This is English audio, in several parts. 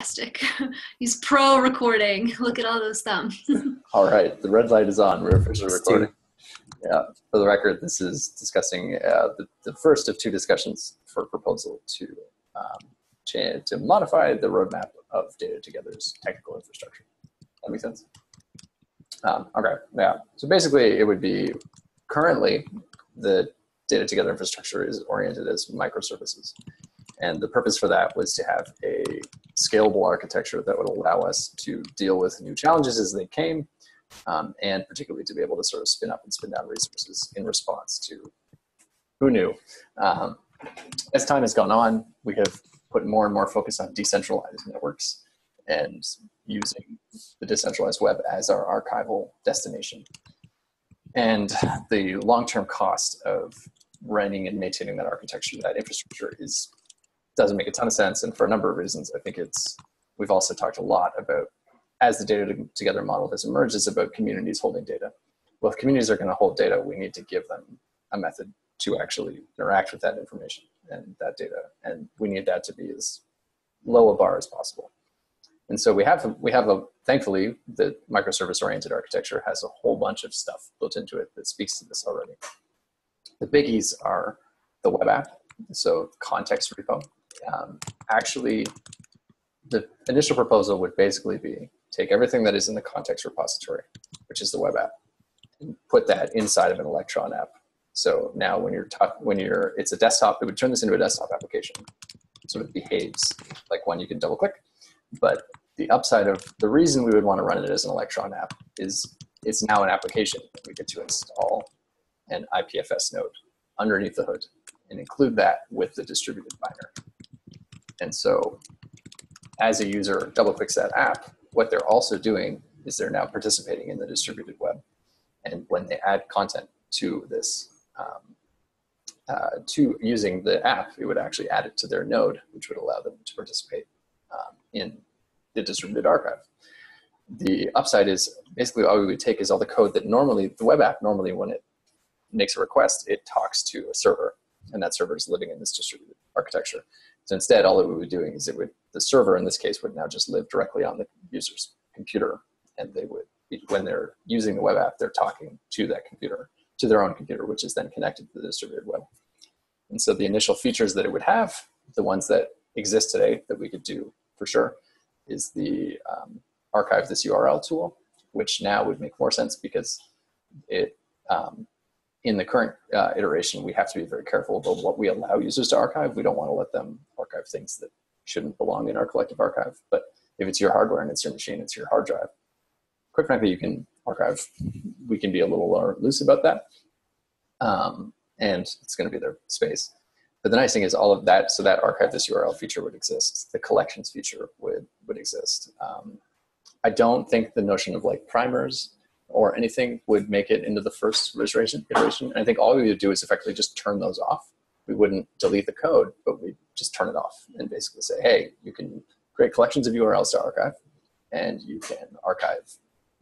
Fantastic. He's pro recording. Look at all those thumbs. All right, the red light is on. We're officially recording. Yeah, for the record, this is discussing the first of two discussions for a proposal to modify the roadmap of Data Together's technical infrastructure. That makes sense? Okay, yeah. So basically, it would be currently the Data Together infrastructure is oriented as microservices. And the purpose for that was to have a scalable architecture that would allow us to deal with new challenges as they came, and particularly to be able to sort of spin up and spin down resources in response to who knew. As time has gone on, we have put more and more focus on decentralized networks and using the decentralized web as our archival destination. And the long-term cost of running and maintaining that architecture, that infrastructure, doesn't make a ton of sense. And for a number of reasons, I think we've also talked a lot about, as the Data Together model has emerged, is about communities holding data. Well, if communities are going to hold data, we need to give them a method to actually interact with that information and that data. And we need that to be as low a bar as possible. And so thankfully, the microservice-oriented architecture has a whole bunch of stuff built into it that speaks to this already. The biggies are the web app, so context repo. Actually, the initial proposal would basically be take everything that is in the context repository, which is the web app, and put that inside of an Electron app. So now when it's a desktop, it would turn this into a desktop application. It sort of behaves like one you can double click. But the upside of the reason we would want to run it as an Electron app is it's now an application. We get to install an IPFS node underneath the hood and include that with the distributed binder. And so as a user double clicks that app, what they're also doing is they're now participating in the distributed web. And when they add content to this, to using the app, it would actually add it to their node, which would allow them to participate in the distributed archive. The upside is basically all we would take is all the code that the web app normally, when it makes a request, it talks to a server, and that server is living in this distributed architecture. So instead, all it would be doing is the server in this case would now just live directly on the user's computer, and they would, when they're using the web app, they're talking to that computer, to their own computer, which is then connected to the distributed web. And so the initial features that it would have, the ones that exist today that we could do for sure, is the archive this URL tool, which now would make more sense because it, in the current iteration, we have to be very careful about what we allow users to archive. We don't want to let them archive things that shouldn't belong in our collective archive. But if it's your hardware and it's your machine, it's your hard drive, quite frankly, you can archive. We can be a little more loose about that. And it's going to be their space. But the nice thing is all of that, so that archive this URL feature would exist. The collections feature would exist. I don't think the notion of like primers or anything would make it into the first iteration. And I think all we would do is effectively just turn those off. We wouldn't delete the code, but we just turn it off and basically say, hey, you can create collections of URLs to archive, and you can archive,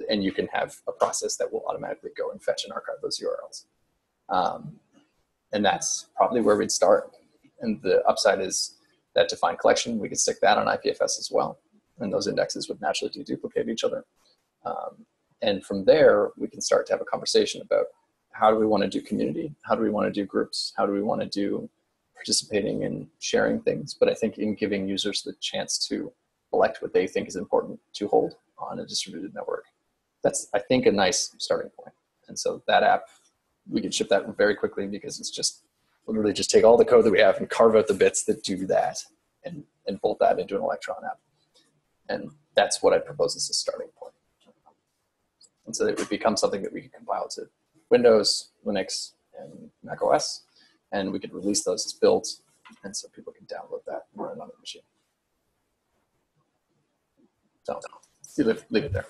and you can have a process that will automatically go and fetch and archive those URLs. And that's probably where we'd start. And the upside is that defined collection, we could stick that on IPFS as well. And those indexes would naturally deduplicate each other. And from there, we can start to have a conversation about how do we want to do community? How do we want to do groups? How do we want to do participating and sharing things? But I think in giving users the chance to select what they think is important to hold on a distributed network, that's, I think, a nice starting point. And so that app, we can ship that very quickly because it's just literally just take all the code that we have and carve out the bits that do that and bolt that into an Electron app. And that's what I propose as a starting point. And so it would become something that we could compile to Windows, Linux, and Mac OS, and we could release those as builds, and so people can download that and run it on their machine. So leave it there.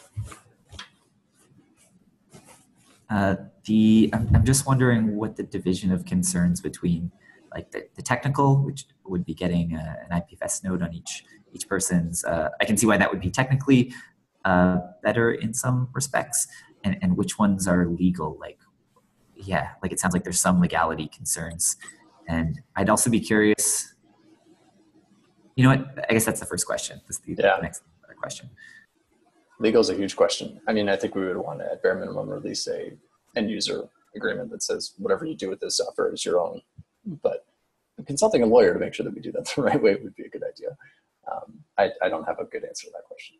I'm just wondering what the division of concerns between like the technical, which would be getting an IPFS node on each person's. I can see why that would be technically better in some respects, and which ones are legal. Like it sounds like there's some legality concerns, and I'd also be curious. You know what? I guess that's the first question. This is the next question. Legal is a huge question. I mean, I think we would want to, at bare minimum, release a end user agreement that says whatever you do with this software is your own. But consulting a lawyer to make sure that we do that the right way would be a good idea. I don't have a good answer to that question.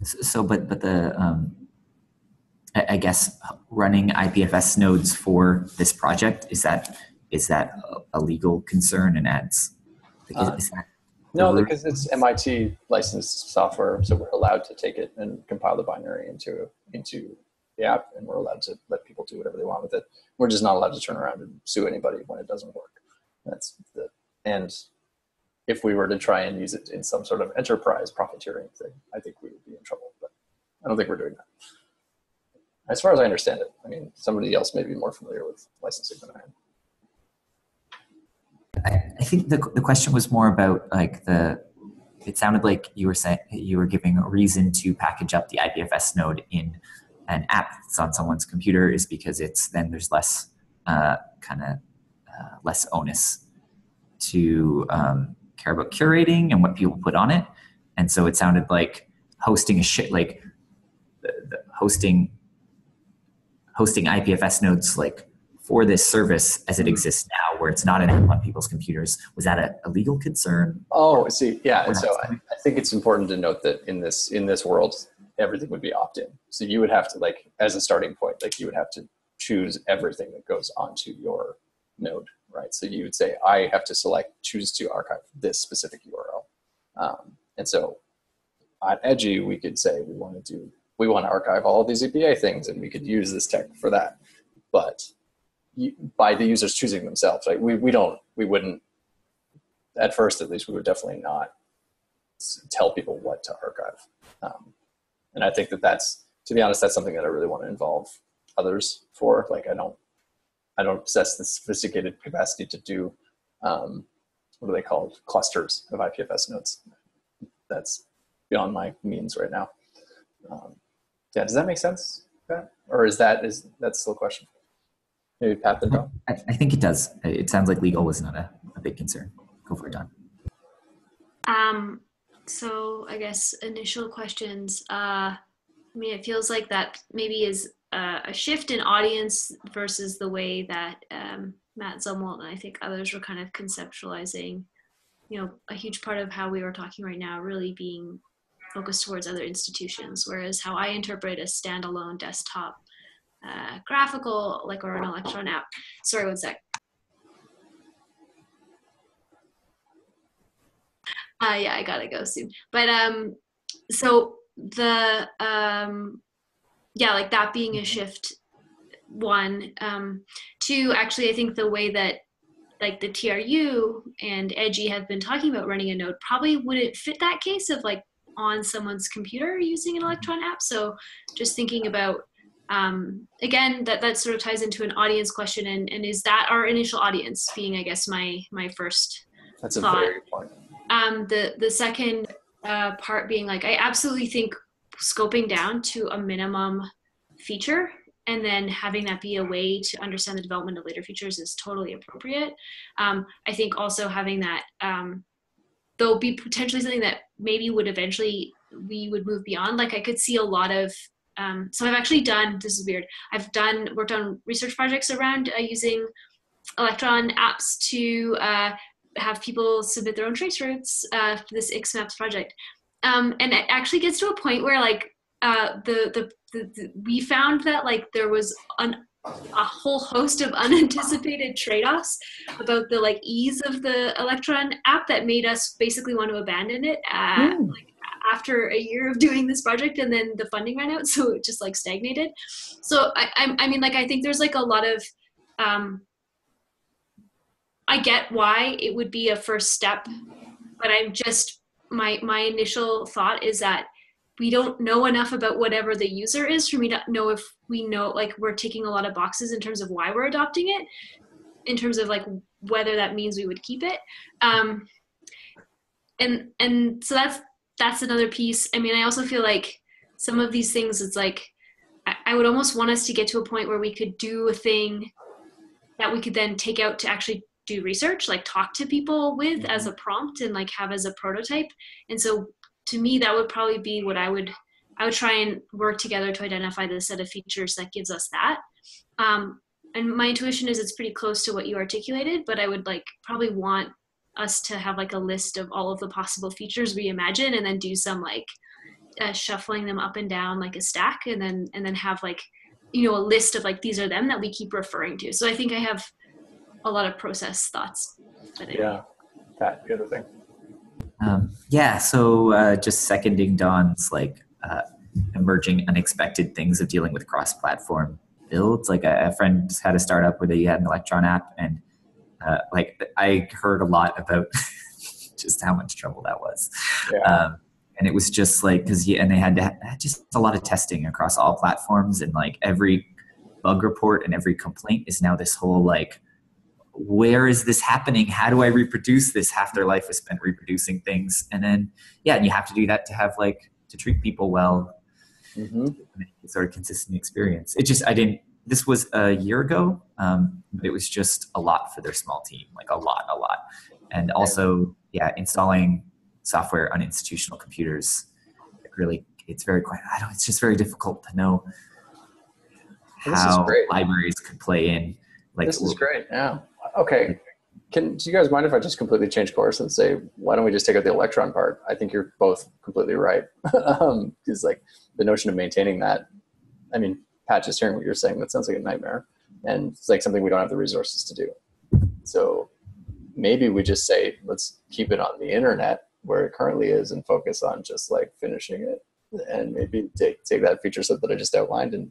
So, but the I guess running IPFS nodes for this project, is that a legal concern and adds? Is that no, because it's MIT licensed software, so we're allowed to take it and compile the binary into the app, and we're allowed to let people do whatever they want with it. We're just not allowed to turn around and sue anybody when it doesn't work. And if we were to try and use it in some sort of enterprise profiteering thing, I think we would be in trouble. But I don't think we're doing that. As far as I understand it, I mean, somebody else may be more familiar with licensing than I am. I think the question was more about like it sounded like you were saying you were giving a reason to package up the IPFS node in an app that's on someone's computer is because there's less less onus to care about curating and what people put on it. And so it sounded like hosting the hosting IPFS nodes like for this service as it exists now, where it's not an app on people's computers. Was that a legal concern? Oh, see, yeah. And so I think it's important to note that in this world, everything would be opt-in. So you would have to, like, as a starting point, like you would have to choose everything that goes onto your node, right? So you would say, I have to choose to archive this specific URL. And so at Edgy, we could say we want to archive all of these EPA things, and we could use this tech for that. But by the users choosing themselves, like we wouldn't, at first at least, we would definitely not tell people what to archive. And I think that's, to be honest, that's something that I really want to involve others for. Like I don't possess the sophisticated capacity to do, what are they called? Clusters of IPFS nodes. That's beyond my means right now. Yeah, does that make sense, Pat? Or that's still a question? Maybe Pat then Don? I think it does. It sounds like legal was not a big concern. Go for it, Don. So I guess initial questions. I mean, it feels like that maybe is a shift in audience versus the way that Matt Zumwalt and I think others were kind of conceptualizing, a huge part of how we were talking right now really being focused towards other institutions, whereas how I interpret a standalone desktop graphical, or an Electron app. Sorry, one sec. Yeah, I gotta go soon. But so the that being a shift, one. Two, actually, I think the way that the TRU and Edgy have been talking about running a node probably wouldn't fit that case of on someone's computer using an Electron app. So just thinking about again, that sort of ties into an audience question, and is that our initial audience being, I guess, my first That's thought. A very good point. The second part being I absolutely think scoping down to a minimum feature and then having that be a way to understand the development of later features is totally appropriate. I think also having that, there'll be potentially something that maybe would eventually we would move beyond. I could see a lot of, so I've actually done, this is weird, worked on research projects around using Electron apps to have people submit their own trace routes for this XMAPS project. And it actually gets to a point where we found that there was a whole host of unanticipated trade-offs about the ease of the Electron app that made us basically want to abandon it after a year of doing this project, and then the funding ran out, so it just stagnated. So I mean I think there's a lot of I get why it would be a first step, but I'm just my initial thought is that we don't know enough about whatever the user is for me to know if we know we're ticking a lot of boxes in terms of why we're adopting it, in terms of whether that means we would keep it. And so that's another piece. I mean, I also feel some of these things, it's I would almost want us to get to a point where we could do a thing that we could then take out to actually do research, like talk to people with as a prompt and like have as a prototype. And so to me, that would probably be what I would try and work together to identify the set of features that gives us that. And my intuition is it's pretty close to what you articulated, but I would like probably want us to have like a list of all of the possible features we imagine, and then do some like shuffling them up and down like a stack, and then have like, you know, a list of like, these are them that we keep referring to. So I think I have a lot of process thoughts. But anyway. Yeah. Pat, the other thing. So just seconding Don's like emerging unexpected things of dealing with cross-platform builds. Like a friend had a startup where they had an Electron app, and like I heard a lot about just how much trouble that was. Yeah. And it was just like, and they had just a lot of testing across all platforms, and like every bug report and every complaint is now this whole like, where is this happening? How do I reproduce this? Half their life is spent reproducing things. And then, and you have to do that to have like, to treat people well. Mm-hmm. Sort of consistent experience. This was a year ago, but it was just a lot for their small team, like a lot. And also, installing software on institutional computers, it's just very difficult to know how libraries could play in. Like, this is great. Yeah. Okay. Do you guys mind if I just completely change course and say, why don't we just take out the Electron part? I think you're both completely right. Because like the notion of maintaining that, I mean, Pat, just hearing what you're saying, that sounds like a nightmare. And it's like something we don't have the resources to do. So maybe we just say, let's keep it on the internet where it currently is and focus on just like finishing it. And maybe take that feature set that I just outlined and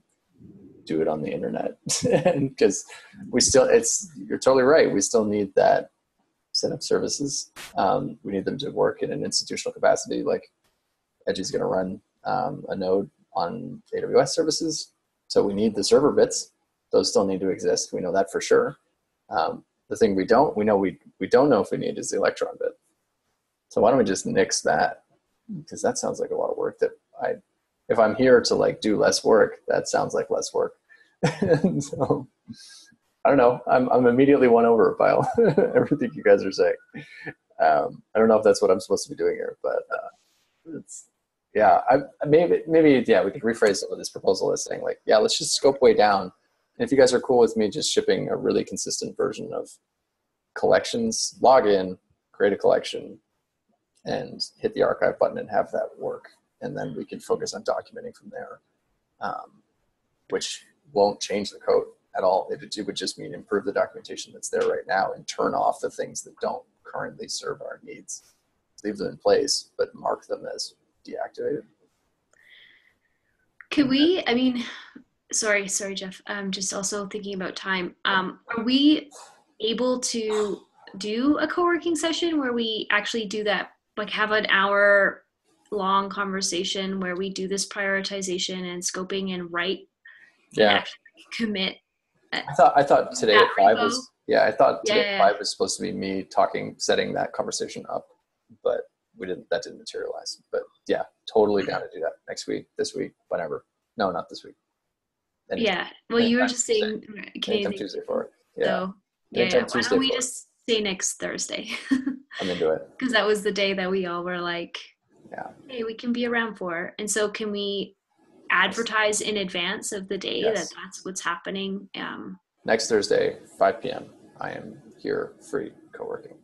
do it on the internet. And because you're totally right. We still need that set of services. We need them to work in an institutional capacity. Like Edge is going to run a node on AWS services. So we need the server bits. Those still need to exist. We know that for sure. The thing we don't know if we need is the Electron bit. So why don't we just nix that? Because that sounds like a lot of work if I'm here to like do less work, that sounds like less work. So I don't know. I'm immediately won over by everything you guys are saying. I don't know if that's what I'm supposed to be doing here, but maybe we could rephrase some of this proposal as saying like, let's just scope way down. And if you guys are cool with me just shipping a really consistent version of collections, log in, create a collection, and hit the archive button and have that work. And then we can focus on documenting from there, which won't change the code at all. It would just mean improve the documentation that's there right now and turn off the things that don't currently serve our needs. Leave them in place, but mark them as deactivated. Could we, sorry, Jeff. I'm just also thinking about time. Are we able to do a co-working session where we actually do that, like have an hour long conversation where we do this prioritization and scoping and write and actually commit? I thought today at 5 was at 5 was supposed to be me setting that conversation up, but that didn't materialize. But totally down to do that next week, this week, whenever. No, not this week. Anytime. Well, you were just saying Anytime Tuesday for it. So why don't we just say next Thursday? I'm into it. Because that was the day that we all were like, hey, we can be around for. And so can we advertise in advance of the day that that's what's happening? Next Thursday, 5 p.m. I am here free co-working.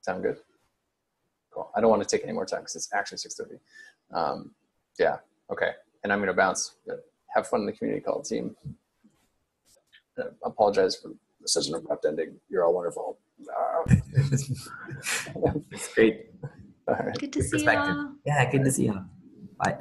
Sound good? Cool. I don't want to take any more time because it's actually 6:30. Okay. And I'm going to bounce. Have fun in the community call team. I apologize for such an abrupt ending. You're all wonderful. It's great. All right. Good to see you all. Yeah, good to see you all. Bye.